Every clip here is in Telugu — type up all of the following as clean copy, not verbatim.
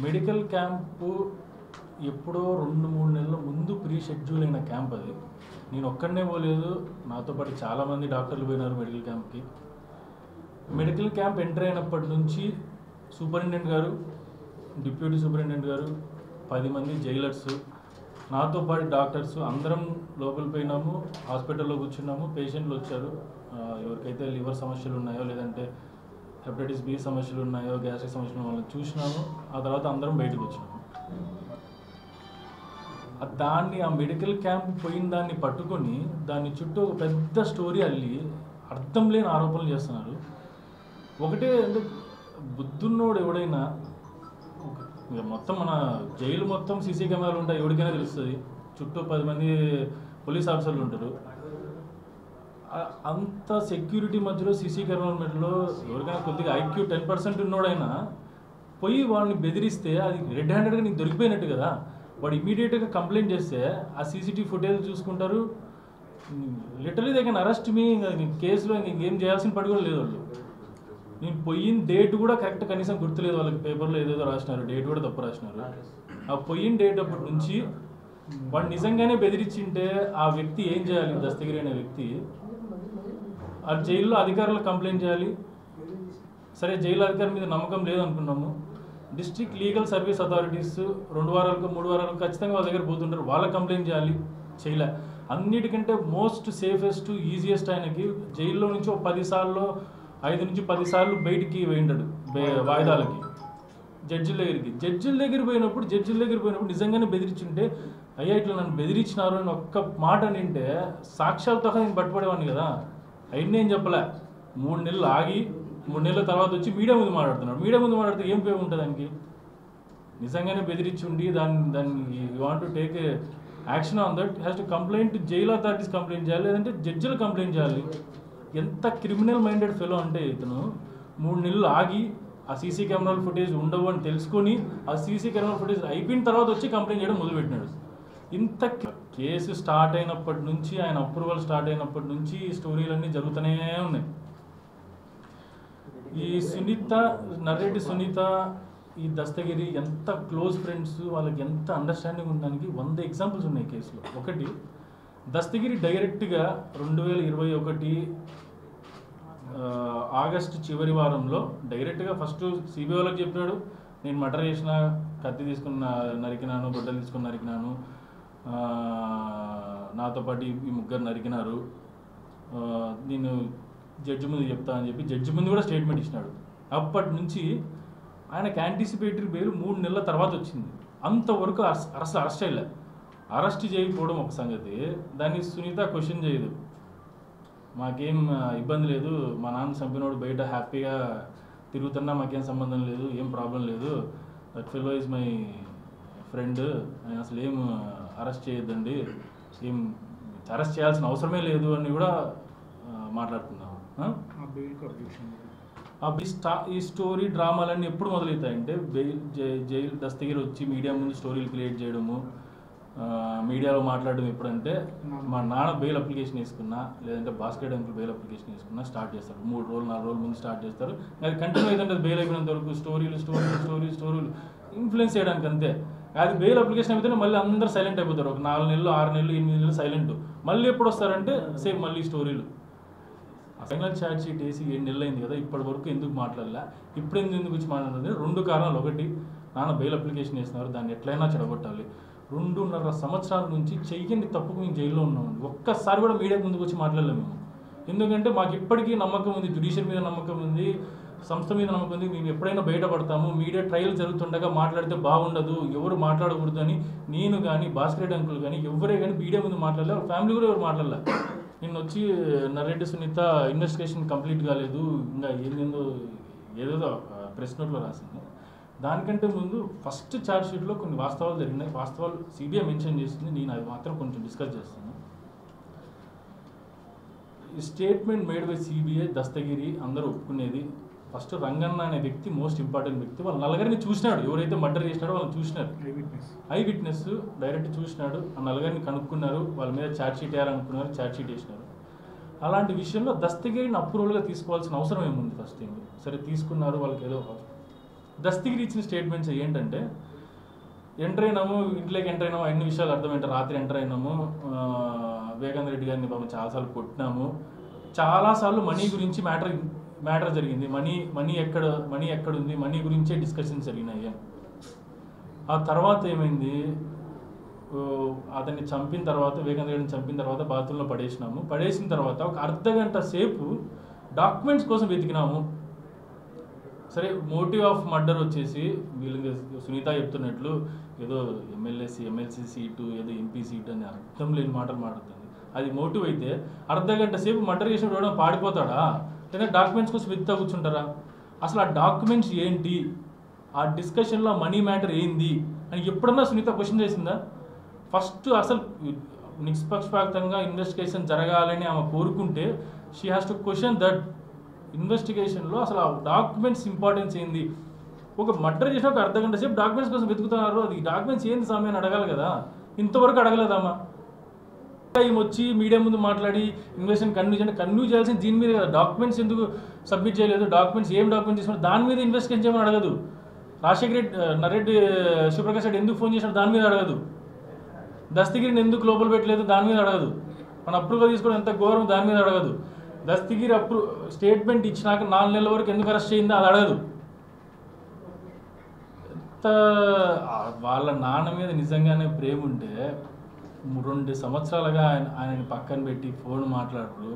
మెడికల్ క్యాంపు ఎప్పుడో 2-3 నెలల ముందు ప్రీ షెడ్యూల్ అయిన క్యాంప్ అది. నేను ఒక్కడనే పోలేదు, నాతో పాటు చాలామంది డాక్టర్లు పోయినారు మెడికల్ క్యాంప్కి. మెడికల్ క్యాంప్ ఎంటర్ అయినప్పటి నుంచి సూపరింటెండెంట్ గారు, డిప్యూటీ సూపరింటెండెంట్ గారు, 10 మంది జైలర్స్, నాతో పాటు డాక్టర్స్ అందరం లోపలికి పోయినాము. హాస్పిటల్లో కూర్చున్నాము. పేషెంట్లు వచ్చారు, ఎవరికైతే లివర్ సమస్యలు ఉన్నాయో, లేదంటే హెపటైటిస్ బి సమస్యలు ఉన్నాయో, గ్యాస్ట్రిక్ సమస్యలు వాళ్ళని చూసినాము. ఆ తర్వాత అందరం బయటకు వచ్చినాము. ఆ మెడికల్ క్యాంప్ పోయిన దాన్ని పట్టుకొని దాని చుట్టూ ఒక పెద్ద స్టోరీ అల్లి అర్థం లేని ఆరోపణలు చేస్తున్నారు. ఒకటే అంటే బుద్ధున్నోడు ఎవడైనా మొత్తం మన జైలు మొత్తం సీసీ కెమెరాలు ఉంటాయి, ఎవరికైనా తెలుస్తుంది. చుట్టూ 10 మంది పోలీస్ ఆఫీసర్లు ఉంటారు. అంత సెక్యూరిటీ మధ్యలో సీసీ కెమెరాల మధ్యలో ఎవరికైనా కొద్దిగా IQ 10% ఉన్నోడైనా పోయి వాళ్ళని బెదిరిస్తే అది రెడ్ హ్యాండెడ్గా నీకు దొరికిపోయినట్టు కదా. వాడు ఇమీడియట్గా కంప్లైంట్ చేస్తే ఆ CCTV ఫుటేజ్ చూసుకుంటారు. లిటరలీ దే కెన్ అరెస్ట్ మీ. ఇంకా కేసులో ఇంకేం చేయాల్సిన పడి కూడా లేదు వాళ్ళు. నేను పోయిన డేట్ కూడా కరెక్ట్ కనీసం గుర్తులేదు వాళ్ళకి. పేపర్లో ఏదేదో రాసినారు, డేట్ కూడా తప్పు రాసినారు. ఆ పోయిన డేట్ అప్పటి నుంచి వాడు నిజంగానే బెదిరించింటే ఆ వ్యక్తి ఏం చేయాలి? దస్తగిరి అనే వ్యక్తి ఆ జైల్లో అధికారులకు కంప్లైంట్ చేయాలి. సరే, జైలు అధికారి మీద నమ్మకం లేదనుకున్నాము. డిస్ట్రిక్ట్ లీగల్ సర్వీస్ అథారిటీస్ 2 వారాలకు 3 వారాలకు ఖచ్చితంగా వాళ్ళ దగ్గర పోతుంటారు, వాళ్ళకి కంప్లైంట్ చేయాలి. చేయలే. అన్నిటికంటే మోస్ట్ సేఫెస్ట్ ఈజియెస్ట్ ఆయనకి జైల్లో నుంచి 5 సార్లు 5 నుంచి 10 సార్లు బయటికి పోయింటాడు వాయిదాలకి జడ్జిల దగ్గర పోయినప్పుడు నిజంగానే బెదిరించుంటే, అయ్యా ఇట్లా నన్ను బెదిరించినారు అని ఒక్క మాట నింటే సాక్ష్యాలతో నేను పట్టుబడేవాడిని కదా. అయినా ఏం చెప్పలే. 3 నెలలు ఆగి 3 నెలల తర్వాత వచ్చి మీడియా ముందు మాట్లాడుతున్నాడు. మీడియా ముందు మాట్లాడితే ఏం ఉపయోగం ఉంటుంది దానికి? నిజంగానే బెదిరించుండి దాన్ని you want to take action on that, has to complaint, jail authorities complaint చేయాలి, లేదంటే జడ్జిలు కంప్లైంట్ చేయాలి. ఎంత క్రిమినల్ మైండెడ్ ఫెలో అంటే ఇతను 3 నెలలు ఆగి ఆ సీసీ కెమెరాల ఫుటేజ్ ఉండవు అని తెలుసుకొని ఆ సీసీ కెమెరా ఫుటేజ్ అయిపోయిన తర్వాత వచ్చి కంప్లైంట్ చేయడం మొదలుపెట్టినాడు. ఇంత కేసు స్టార్ట్ అయినప్పటి నుంచి, ఆయన అప్రూవల్ స్టార్ట్ అయినప్పటి నుంచి ఈ స్టోరీలన్నీ జరుగుతూనే ఉన్నాయి. ఈ నర్రెడ్డి సునీత, ఈ దస్తగిరి ఎంత క్లోజ్ ఫ్రెండ్స్, వాళ్ళకి ఎంత అండర్స్టాండింగ్ ఉండడానికి 100 ఎగ్జాంపుల్స్ ఉన్నాయి కేసులో. ఒకటి, దస్తగిరి డైరెక్ట్గా 2021 ఆగస్టు చివరి వారంలో డైరెక్ట్గా ఫస్ట్ సిబిఐ వాళ్ళకి చెప్పినాడు, నేను మర్డర్ చేసిన, కత్తి తీసుకున్న నరికినాను, గొడ్డలు తీసుకుని నరికినాను, నాతో పాటు ఈ 3 నరికినారు, నేను జడ్జి ముందు చెప్తా అని చెప్పి జడ్జి ముందు కూడా స్టేట్మెంట్ ఇచ్చినాడు. అప్పటి నుంచి ఆయనకు యాంటిసిపేటరీ బెయిల్ 3 నెలల తర్వాత వచ్చింది. అంతవరకు అరెస్ట్ అయ్యలే. అరెస్ట్ చేయకపోవడం ఒక సంగతి, దాన్ని సునీత క్వశ్చన్ చేయదు. మాకేం ఇబ్బంది లేదు, మా నాన్న చంపినోడు బయట హ్యాపీగా తిరుగుతున్నా మాకేం సంబంధం లేదు, ఏం ప్రాబ్లం లేదు, that fellow is my friend, ఆయన అసలు ఏం అరెస్ట్ చేయొద్దండి, ఏం అరెస్ట్ చేయాల్సిన అవసరమే లేదు అని కూడా మాట్లాడుతున్నాము. ఈ స్టోరీ డ్రామాలన్నీ ఎప్పుడు మొదలవుతాయంటే జైలు దస్తగిరి వచ్చి మీడియా ముందు స్టోరీలు క్రియేట్ చేయడము, మీడియాలో మాట్లాడడం ఎప్పుడంటే మా నాన్న బెయిల్ అప్లికేషన్ వేసుకున్నా, లేదంటే భాస్కర్ అంకుల్ బెయిల్ అప్లికేషన్ వేసుకున్నా స్టార్ట్ చేస్తారు. 3 రోజులు 4 రోజుల ముందు స్టార్ట్ చేస్తారు. అది కంటిన్యూ అవుతుంటే బెయిల్ అయిపోయినంత వరకు స్టోరీలు ఇన్ఫ్లుయెన్స్ చేయడానికి అంతే. అది బెయిల్ అప్లికేషన్ అయిపోతే మళ్ళీ అందరూ సైలెంట్ అయిపోతారు. ఒక 4 నెలలు 6 నెలలు 8 నెలలు సైలెంట్. మళ్ళీ ఎప్పుడు వస్తారంటే సేమ్ మళ్ళీ స్టోరీలు. ఫైనల్ ఛార్జ్ షీట్ వేసి 7 నెలలు అయింది కదా, ఇప్పటి వరకు ఎందుకు మాట్లాడలే, ఇప్పుడు ఎందుకు వచ్చి మాట్లాడుతుంది? 2 కారణాలు. ఒకటి, నాన్న బెయిల్ అప్లికేషన్ వేసినారు, దాన్ని ఎట్లయినా చెడగొట్టాలి. 2.5 సంవత్సరాల నుంచి చెయ్యని తప్పుకు మేము జైల్లో ఉన్నామండి. ఒక్కసారి కూడా మీడియా ముందుకు వచ్చి మాట్లాడలేము మేము. ఎందుకంటే మాకు ఇప్పటికీ నమ్మకం ఉంది, జ్యుడిషియల్ మీద నమ్మకం ఉంది, సంస్థ మీద నమ్మకం ఉంది. మేము ఎప్పుడైనా బయటపడతాము, మీడియా ట్రయల్ జరుగుతుండగా మాట్లాడితే బాగుండదు, ఎవరు మాట్లాడకూడదు అని నేను కానీ భాస్కర్ అంకుల్ కానీ ఎవరే కానీ మీడియా ముందు మాట్లాడలే. వాళ్ళ ఫ్యామిలీ కూడా ఎవరు మాట్లాడలే. నిన్న వచ్చి నర్రెడ్డి సునీత ఇన్వెస్టిగేషన్ కంప్లీట్ కాలేదు, ఇంకా ఏదేదో ప్రెస్ నోట్లో రాసింది. దానికంటే ముందు ఫస్ట్ ఛార్జ్ షీట్లో కొన్ని వాస్తవాలు జరిగినాయి. వాస్తవాలు సిబిఐ మెన్షన్ చేసింది, నేను అది మాత్రం కొంచెం డిస్కస్ చేస్తాను. ఈ statement made by CBI, Dastagiri అందరూ ఒప్పుకునేది. ఫస్ట్ రంగన్న అనే వ్యక్తి మోస్ట్ ఇంపార్టెంట్ వ్యక్తి. వాళ్ళు నలుగురిని చూసినాడు, ఎవరైతే మర్డర్ చేసినాడో వాళ్ళని చూసినారు. ఐ విట్నెస్ డైరెక్ట్ చూసినాడు. ఆ నలుగురిని కనుక్కున్నారు, వాళ్ళ మీద ఛార్జ్ షీట్ వేయాలనుకున్నారు, ఛార్జ్ షీట్ వేసినారు. అలాంటి విషయంలో దస్తగిరిని అప్రూవల్గా తీసుకోవాల్సిన అవసరం ఏముంది? ఫస్ట్ ఏమి సరే తీసుకున్నారు, వాళ్ళకి ఏదో దస్తగిరి ఇచ్చిన స్టేట్మెంట్స్ ఏంటంటే, ఎంటర్ అయినాము, ఇంట్లోకి ఎంటర్ అయినాము, అన్ని విషయాలు అర్థమైంటారు. రాత్రి ఎంటర్ అయినాము, వివేకానంద రెడ్డి గారిని పాపం చాలాసార్లు కొట్టినాము, చాలాసార్లు మనీ గురించి మ్యాటర్ జరిగింది, మనీ ఎక్కడుంది, మనీ గురించే డిస్కషన్స్ జరిగినాయి. ఆ తర్వాత ఏమైంది, అతన్ని చంపిన తర్వాత, వివేకానంద రెడ్డిని చంపిన తర్వాత బాత్రూంలో పడేసిన తర్వాత ఒక అర్ధగంట సేపు డాక్యుమెంట్స్ కోసం వెతికినాము. సరే, మోటివ్ ఆఫ్ మర్డర్ వచ్చేసి వీళ్ళు సునీత చెప్తున్నట్లు ఏదో ఎమ్మెల్సీ సీటు, ఏదో ఎంపీ సీటు అని అర్థం లేని మాటలు మాట్లాడుతుంది. అది మోటివ్ అయితే అర్ధగంట సేపు మర్డర్ చేసినప్పుడు ఎవడో పాడిపోతాడా, లేదా డాక్యుమెంట్స్ కోసం వెతుకుతా కూర్చుంటారా? అసలు ఆ డాక్యుమెంట్స్ ఏంటి, ఆ డిస్కషన్లో మనీ మ్యాటర్ ఏంది అని ఎప్పుడన్నా సునీత క్వశ్చన్ చేసిందా? ఫస్ట్ అసలు నిష్పక్షపాతంగా ఇన్వెస్టిగేషన్ జరగాలని ఆమె కోరుకుంటే she has to question that ఇన్వెస్టిగేషన్లో అసలు ఆ డాక్యుమెంట్స్ ఇంపార్టెన్స్ ఏంది. ఒక మర్డర్ చేసిన ఒక అర్ధగంట సేపు డాక్యుమెంట్స్ కోసం వెతుకుతున్నారు, అది డాక్యుమెంట్స్ ఏంది సమయం అడగాలి కదా, ఇంతవరకు అడగలేదమ్మా. ఈమె వచ్చి మీడియా ముందు మాట్లాడి ఇన్వెస్టిగేషన్ కన్యూ చేయాల్సిన దీని మీద కదా, డాక్యుమెంట్స్ ఎందుకు సబ్మిట్ చేయలేదు, డాక్యుమెంట్స్ డాక్యుమెంట్స్ తీసుకున్నారు దాని మీద ఇన్వెస్టిగేషన్ చేయమని అడగదు. రాజశేఖర నరెడ్డి శివప్రకాష్ రెడ్డి ఎందుకు ఫోన్ చేసినాడు దాని మీద అడగదు. దస్తగిరిని ఎందుకు లోపల పెట్టలేదు దాని మీద అడగదు. మన అప్రూవల్ తీసుకోవడం ఎంత ఘోరం దాని మీద అడగదు. దస్తగిరి స్టేట్మెంట్ ఇచ్చినాక 4 నెలల వరకు ఎందుకు అరెస్ట్ చేయిందో అది అడగదు. వాళ్ళ నాన్న మీద నిజంగానే ప్రేమ ఉంటే 2 సంవత్సరాలుగా ఆయనని పక్కన పెట్టి ఫోన్ మాట్లాడరు.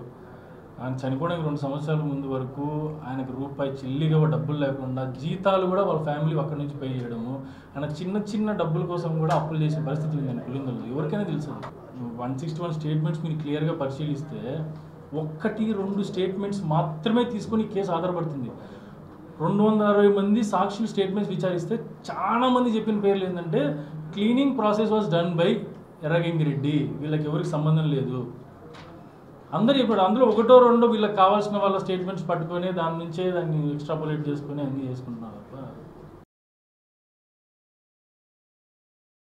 ఆయన చనిపోవడానికి 2 సంవత్సరాల ముందు వరకు ఆయనకు రూపాయి చిల్లిగా డబ్బులు లేకుండా జీతాలు కూడా వాళ్ళ ఫ్యామిలీ అక్కడి నుంచి పే చేయడము, ఆయన చిన్న డబ్బుల కోసం కూడా అప్పులు చేసే పరిస్థితి ఉంది. పులిందలు ఎవరికైనా తెలుసు. 161 స్టేట్మెంట్స్ మీరు క్లియర్గా పరిశీలిస్తే 1-2 స్టేట్మెంట్స్ మాత్రమే తీసుకొని కేసు ఆధారపడుతుంది. 260 మంది సాక్షులు స్టేట్మెంట్స్ విచారిస్తే చాలా మంది చెప్పిన పేర్లు ఏంటంటే cleaning process was done by Erra Gangi Reddy, వీళ్ళకి ఎవరికి సంబంధం లేదు అందరూ ఇప్పుడు. అందులో 1-2 వీళ్ళకి కావాల్సిన వాళ్ళ స్టేట్మెంట్స్ పట్టుకొని దాని నుంచే దాన్ని ఎక్స్ట్రాపులేట్ చేసుకొని అన్నీ చేసుకుంటున్నారు.